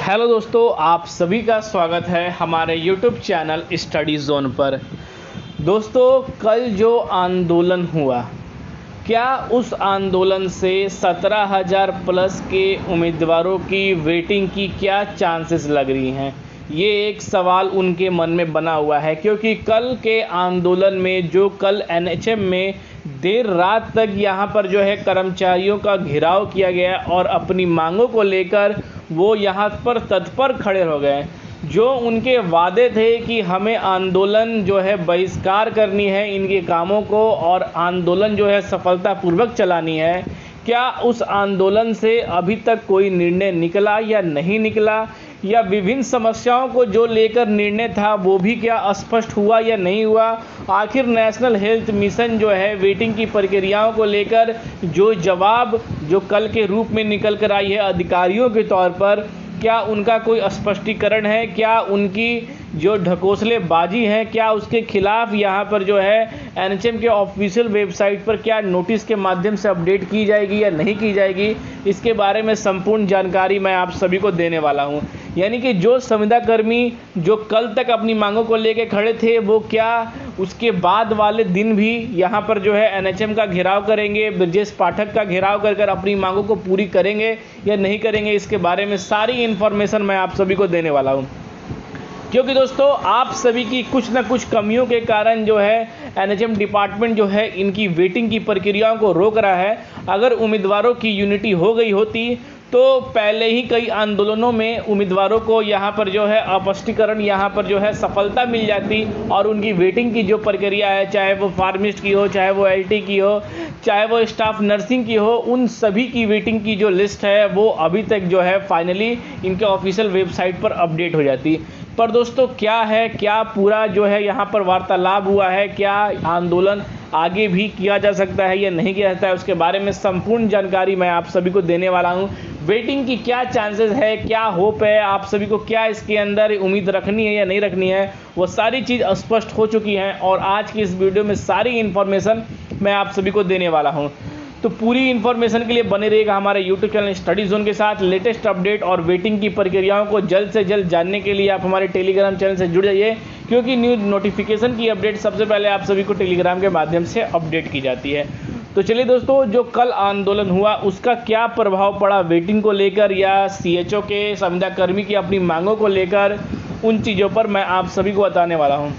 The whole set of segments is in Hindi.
हेलो दोस्तों, आप सभी का स्वागत है हमारे यूट्यूब चैनल स्टडी जोन पर। दोस्तों, कल जो आंदोलन हुआ, क्या उस आंदोलन से 17,000 प्लस के उम्मीदवारों की वेटिंग की क्या चांसेस लग रही हैं? ये एक सवाल उनके मन में बना हुआ है, क्योंकि कल के आंदोलन में जो कल एनएचएम में देर रात तक यहाँ पर जो है कर्मचारियों का घेराव किया गया और अपनी मांगों को लेकर वो यहाँ पर तत्पर खड़े हो गए। जो उनके वादे थे कि हमें आंदोलन जो है बहिष्कार करनी है इनके कामों को और आंदोलन जो है सफलतापूर्वक चलानी है, क्या उस आंदोलन से अभी तक कोई निर्णय निकला या नहीं निकला, या विभिन्न समस्याओं को जो लेकर निर्णय था वो भी क्या स्पष्ट हुआ या नहीं हुआ? आखिर नेशनल हेल्थ मिशन जो है वेटिंग की प्रक्रियाओं को लेकर जो जवाब जो कल के रूप में निकल कर आई है अधिकारियों के तौर पर, क्या उनका कोई स्पष्टीकरण है? क्या उनकी जो ढकोसलेबाजी है क्या उसके खिलाफ यहाँ पर जो है एनएचएम के ऑफिशियल वेबसाइट पर क्या नोटिस के माध्यम से अपडेट की जाएगी या नहीं की जाएगी? इसके बारे में संपूर्ण जानकारी मैं आप सभी को देने वाला हूँ। यानी कि जो संविदा कर्मी जो कल तक अपनी मांगों को लेकर खड़े थे, वो क्या उसके बाद वाले दिन भी यहाँ पर जो है एनएचएम का घेराव करेंगे, ब्रजेश पाठक का घेराव कर अपनी मांगों को पूरी करेंगे या नहीं करेंगे? इसके बारे में सारी इन्फॉर्मेशन मैं आप सभी को देने वाला हूँ, क्योंकि दोस्तों आप सभी की कुछ ना कुछ कमियों के कारण जो है एनएचएम डिपार्टमेंट जो है इनकी वेटिंग की प्रक्रियाओं को रोक रहा है। अगर उम्मीदवारों की यूनिटी हो गई होती तो पहले ही कई आंदोलनों में उम्मीदवारों को यहाँ पर जो है अपष्टीकरण यहाँ पर जो है सफलता मिल जाती और उनकी वेटिंग की जो प्रक्रिया है, चाहे वो फार्मिस्ट की हो, चाहे वो एलटी की हो, चाहे वो स्टाफ नर्सिंग की हो, उन सभी की वेटिंग की जो लिस्ट है वो अभी तक जो है फाइनली इनके ऑफिशियल वेबसाइट पर अपडेट हो जाती। पर दोस्तों क्या है, क्या पूरा जो है यहाँ पर वार्तालाप हुआ है, क्या आंदोलन आगे भी किया जा सकता है या नहीं किया जाता है, उसके बारे में संपूर्ण जानकारी मैं आप सभी को देने वाला हूँ। वेटिंग की क्या चांसेस है, क्या होप है, आप सभी को क्या इसके अंदर उम्मीद रखनी है या नहीं रखनी है, वो सारी चीज़ स्पष्ट हो चुकी हैं और आज की इस वीडियो में सारी इन्फॉर्मेशन मैं आप सभी को देने वाला हूँ। तो पूरी इन्फॉर्मेशन के लिए बने रहेगा हमारे यूट्यूब चैनल स्टडी जोन के साथ। लेटेस्ट अपडेट और वेटिंग की प्रक्रियाओं को जल्द से जल्द जानने के लिए आप हमारे टेलीग्राम चैनल से जुड़ जाइए, क्योंकि न्यूज नोटिफिकेशन की अपडेट सबसे पहले आप सभी को टेलीग्राम के माध्यम से अपडेट की जाती है। तो चलिए दोस्तों, जो कल आंदोलन हुआ उसका क्या प्रभाव पड़ा वेटिंग को लेकर या सीएचओ के संविदा कर्मी की अपनी मांगों को लेकर, उन चीज़ों पर मैं आप सभी को बताने वाला हूँ।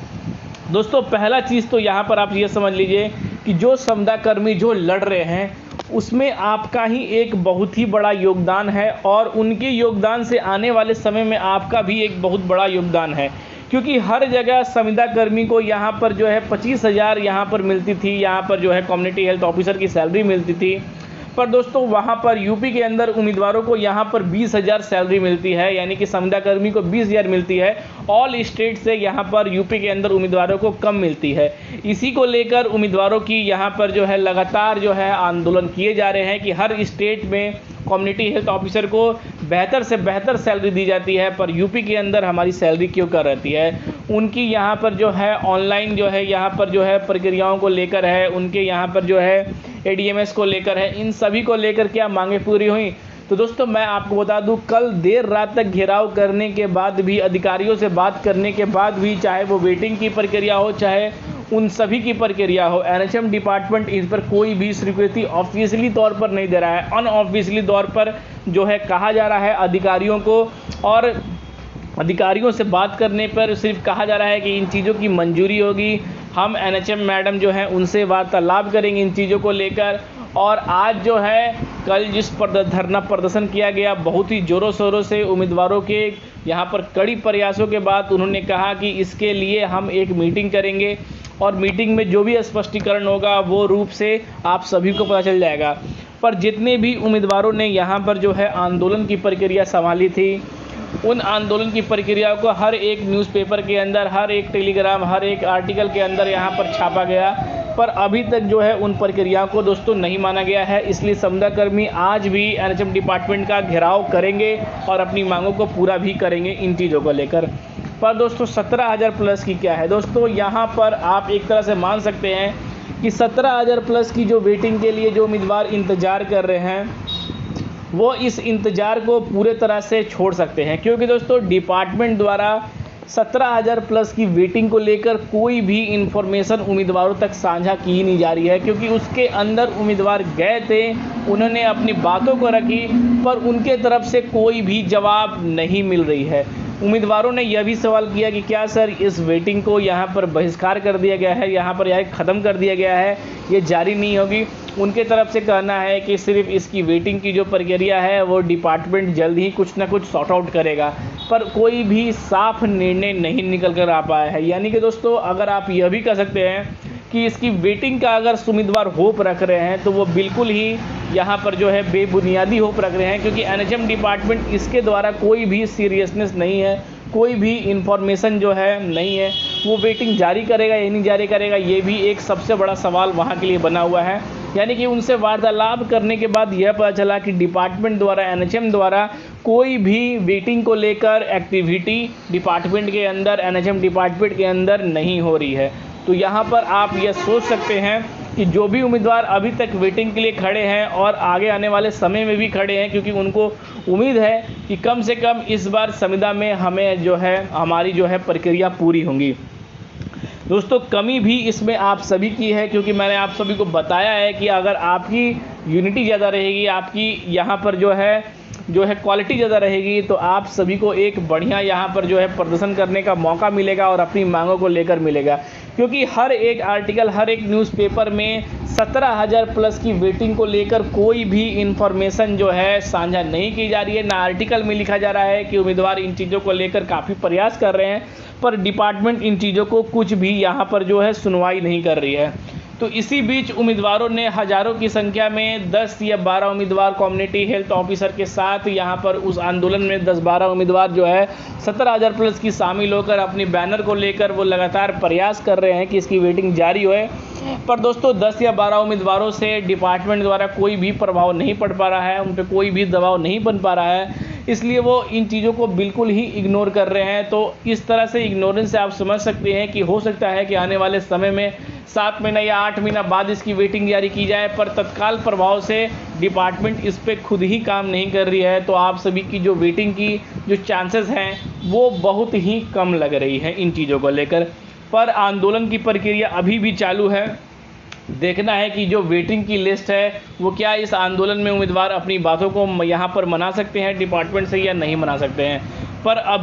दोस्तों, पहला चीज़ तो यहाँ पर आप ये समझ लीजिए कि जो संविदा कर्मी जो लड़ रहे हैं उसमें आपका ही एक बहुत ही बड़ा योगदान है और उनके योगदान से आने वाले समय में आपका भी एक बहुत बड़ा योगदान है, क्योंकि हर जगह संविदा कर्मी को यहाँ पर जो है 25,000 यहाँ पर मिलती थी, यहाँ पर जो है कम्युनिटी हेल्थ ऑफिसर की सैलरी मिलती थी। पर दोस्तों वहाँ पर यूपी के अंदर उम्मीदवारों को यहाँ पर 20,000 सैलरी मिलती है, यानी कि संविदा कर्मी को 20,000 मिलती है। ऑल स्टेट से यहाँ पर यूपी के अंदर उम्मीदवारों को कम मिलती है। इसी को लेकर उम्मीदवारों की यहाँ पर जो है लगातार जो है आंदोलन किए जा रहे हैं कि हर स्टेट में कम्युनिटी हेल्थ ऑफिसर को बेहतर से बेहतर सैलरी दी जाती है, पर यूपी के अंदर हमारी सैलरी क्यों कर रहती है? उनकी यहाँ पर जो है ऑनलाइन जो है यहाँ पर जो है प्रक्रियाओं को लेकर है, उनके यहाँ पर जो है एडीएमएस को लेकर है, इन सभी को लेकर क्या मांगे पूरी हुई? तो दोस्तों मैं आपको बता दूं, कल देर रात तक घेराव करने के बाद भी, अधिकारियों से बात करने के बाद भी, चाहे वो वेटिंग की प्रक्रिया हो चाहे उन सभी की प्रक्रिया हो, एनएचएम डिपार्टमेंट इस पर कोई भी स्वीकृति ऑफिशियली तौर पर नहीं दे रहा है। अनऑफिशियली तौर पर जो है कहा जा रहा है अधिकारियों को, और अधिकारियों से बात करने पर सिर्फ कहा जा रहा है कि इन चीज़ों की मंजूरी होगी, हम एनएचएम मैडम जो है उनसे वार्तालाप करेंगे इन चीज़ों को लेकर। और आज जो है कल जिस धरना प्रदर्शन किया गया, बहुत ही ज़ोरों शोरों से उम्मीदवारों के यहाँ पर कड़ी प्रयासों के बाद उन्होंने कहा कि इसके लिए हम एक मीटिंग करेंगे और मीटिंग में जो भी स्पष्टीकरण होगा वो रूप से आप सभी को पता चल जाएगा। पर जितने भी उम्मीदवारों ने यहाँ पर जो है आंदोलन की प्रक्रिया संभाली थी, उन आंदोलन की प्रक्रिया को हर एक न्यूज़पेपर के अंदर, हर एक टेलीग्राम, हर एक आर्टिकल के अंदर यहाँ पर छापा गया, पर अभी तक जो है उन प्रक्रियाओं को दोस्तों नहीं माना गया है। इसलिए संविदा कर्मी आज भी एनएचएम डिपार्टमेंट का घेराव करेंगे और अपनी मांगों को पूरा भी करेंगे इन चीज़ों को लेकर। पर दोस्तों 17,000 प्लस की क्या है? दोस्तों यहाँ पर आप एक तरह से मान सकते हैं कि 17,000 प्लस की जो वेटिंग के लिए जो उम्मीदवार इंतज़ार कर रहे हैं वो इस इंतज़ार को पूरे तरह से छोड़ सकते हैं, क्योंकि दोस्तों डिपार्टमेंट द्वारा 17,000 प्लस की वेटिंग को लेकर कोई भी इंफॉर्मेशन उम्मीदवारों तक साझा की नहीं जा रही है, क्योंकि उसके अंदर उम्मीदवार गए थे, उन्होंने अपनी बातों को रखी, पर उनके तरफ से कोई भी जवाब नहीं मिल रही है। उम्मीदवारों ने यह भी सवाल किया कि क्या सर इस वेटिंग को यहाँ पर बहिष्कार कर दिया गया है, यहाँ पर यह ख़त्म कर दिया गया है, ये जारी नहीं होगी। उनके तरफ से कहना है कि सिर्फ इसकी वेटिंग की जो प्रक्रिया है वो डिपार्टमेंट जल्द ही कुछ ना कुछ सॉर्ट आउट करेगा, पर कोई भी साफ निर्णय नहीं निकल कर आ पाया है। यानी कि दोस्तों अगर आप यह भी कह सकते हैं कि इसकी वेटिंग का अगर उम्मीदवार होप रख रहे हैं तो वो बिल्कुल ही यहाँ पर जो है बेबुनियादी होप रख रहे हैं, क्योंकि एनएचएम डिपार्टमेंट इसके द्वारा कोई भी सीरियसनेस नहीं है, कोई भी इंफॉर्मेशन जो है नहीं है। वो वेटिंग जारी करेगा या नहीं जारी करेगा, ये भी एक सबसे बड़ा सवाल वहाँ के लिए बना हुआ है। यानी कि उनसे वार्तालाप करने के बाद यह पता चला कि डिपार्टमेंट द्वारा, एनएचएम द्वारा कोई भी वेटिंग को लेकर एक्टिविटी डिपार्टमेंट के अंदर, एनएचएम डिपार्टमेंट के अंदर नहीं हो रही है। तो यहाँ पर आप यह सोच सकते हैं कि जो भी उम्मीदवार अभी तक वेटिंग के लिए खड़े हैं और आगे आने वाले समय में भी खड़े हैं, क्योंकि उनको उम्मीद है कि कम से कम इस बार संविदा में हमें जो है हमारी जो है प्रक्रिया पूरी होंगी। दोस्तों कमी भी इसमें आप सभी की है, क्योंकि मैंने आप सभी को बताया है कि अगर आपकी यूनिटी ज़्यादा रहेगी, आपकी यहाँ पर जो है क्वालिटी ज़्यादा रहेगी, तो आप सभी को एक बढ़िया यहाँ पर जो है प्रदर्शन करने का मौका मिलेगा और अपनी मांगों को लेकर मिलेगा। क्योंकि हर एक आर्टिकल, हर एक न्यूज़पेपर में 17,000 प्लस की वेटिंग को लेकर कोई भी इंफॉर्मेशन जो है साझा नहीं की जा रही है। ना आर्टिकल में लिखा जा रहा है कि उम्मीदवार इन चीज़ों को लेकर काफ़ी प्रयास कर रहे हैं, पर डिपार्टमेंट इन चीज़ों को कुछ भी यहाँ पर जो है सुनवाई नहीं कर रही है। तो इसी बीच उम्मीदवारों ने हज़ारों की संख्या में 10 या 12 उम्मीदवार कम्युनिटी हेल्थ ऑफिसर के साथ यहाँ पर उस आंदोलन में 10-12 उम्मीदवार जो है 17,000 प्लस की शामिल होकर अपनी बैनर को लेकर वो लगातार प्रयास कर रहे हैं कि इसकी वेटिंग जारी होए। पर दोस्तों 10 या 12 उम्मीदवारों से डिपार्टमेंट द्वारा कोई भी प्रभाव नहीं पड़ पा रहा है, उन पर कोई भी दबाव नहीं बन पा रहा है, इसलिए वो इन चीज़ों को बिल्कुल ही इग्नोर कर रहे हैं। तो इस तरह से इग्नोरेंस से आप समझ सकते हैं कि हो सकता है कि आने वाले समय में 7 महीना या 8 महीना बाद इसकी वेटिंग जारी की जाए, पर तत्काल प्रभाव से डिपार्टमेंट इस पर खुद ही काम नहीं कर रही है। तो आप सभी की जो वेटिंग की जो चांसेस हैं वो बहुत ही कम लग रही है इन चीज़ों को लेकर। पर आंदोलन की प्रक्रिया अभी भी चालू है। देखना है कि जो वेटिंग की लिस्ट है वो क्या इस आंदोलन में उम्मीदवार अपनी बातों को यहाँ पर मना सकते हैं डिपार्टमेंट से या नहीं मना सकते हैं। पर अब